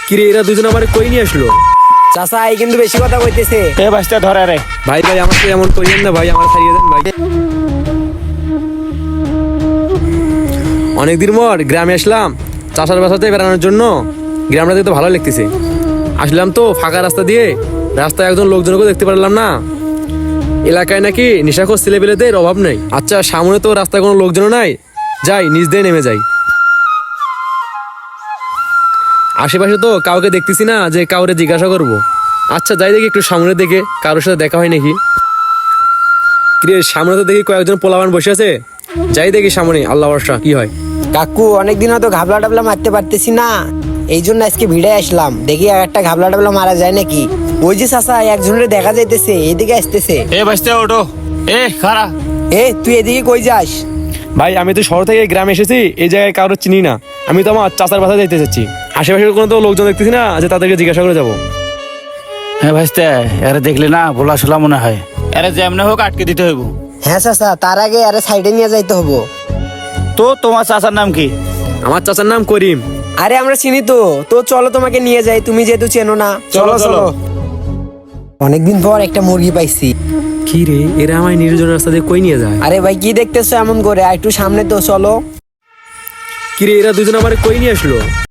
কিরে এরা দুজন আমার কই নিয়ে আসলো? চাচা এই কিন্তু বেশি কথা কইতেছে। এ বাসটা ধরে রে। ভাই ভাই আমাকে এমন করিয়েন না ভাই, আমার ছাড়িয়ে দেন ভাই। অনেকদিন পর গ্রামে আসলাম চাষার বাসাতে বেড়ানোর জন্য। গ্রামটা দেখতে ভালো লাগতেছে। আসলাম তো ফাঁকা রাস্তা দিয়ে, রাস্তায় একজন লোকজনকে দেখতে পারলাম না। এলাকায় নাকি নেশাখোর ছেলেপেলেদের অভাব নেই। আচ্ছা সামনে তো রাস্তায় কোনো লোকজন নাই, যাই নিচ দিয়ে নেমে যাই। আশেপাশে তো কাউকে দেখতেছি না যে কাউরে জিজ্ঞাসা করব। আচ্ছা যাই দেখি একটু সামনে দেখে কারোর সাথে দেখা হয় নাকি। কিরে সামনে তো দেখি কয়েকজন পোলাবান বসে আছে, যাই দেখি সামনে, আল্লাহ ভরসা কি হয়। কাকু অনেকদিন হয়তো ঘাবলা টাবলা মারতে পারতেছি না, এই জন্য আজকে ভিড়ে আসলাম। দেখি একটা ঘাবলা টাবলা মারা যায় নাকি। ওই যে চাচা একজনের দেখা যাইতেছে, এদিকে আসতেছে। এ বাসটা ওঠো। এ খারা। এ তুই এদিকে কই যাস? ভাই আমি তো শহর থেকে গ্রামে এসেছি, এই জায়গায় কারোর চিনি না। আমি তো আমার চাচার বাসায় যাইতে চাচ্ছি। আশেপাশের কোনো তো লোকজন দেখতেছি না যে তাদেরকে জিজ্ঞাসা করে যাবো। হ্যাঁ ভাইস্তে, এরা দেখলে না ভোলা সোলা মনে হয়। এরা যেমনে হোক আটকে দিতে হইব। হ্যাঁ চাচা, তার আগে আরে সাইডে নিয়ে যাইতে হবো। তো তোমার চাচার নাম কি? আমার চাচার নাম করিম। আরে আমরা চিনি তো, তো চলো তোমাকে নিয়ে যাই, তুমি যেহেতু চেনো না। চলো, চলো। অনেকদিন পর একটা মুরগি পাইছি। কি রে এরা আমায় নির্জন রাস্তা দিয়ে কই নিয়ে যায়? আরে ভাই কি দেখতেছো এমন করে, আর একটু সামনে তো চলো। কি রে এরা দুজন আমার কই নিয়ে আসলো?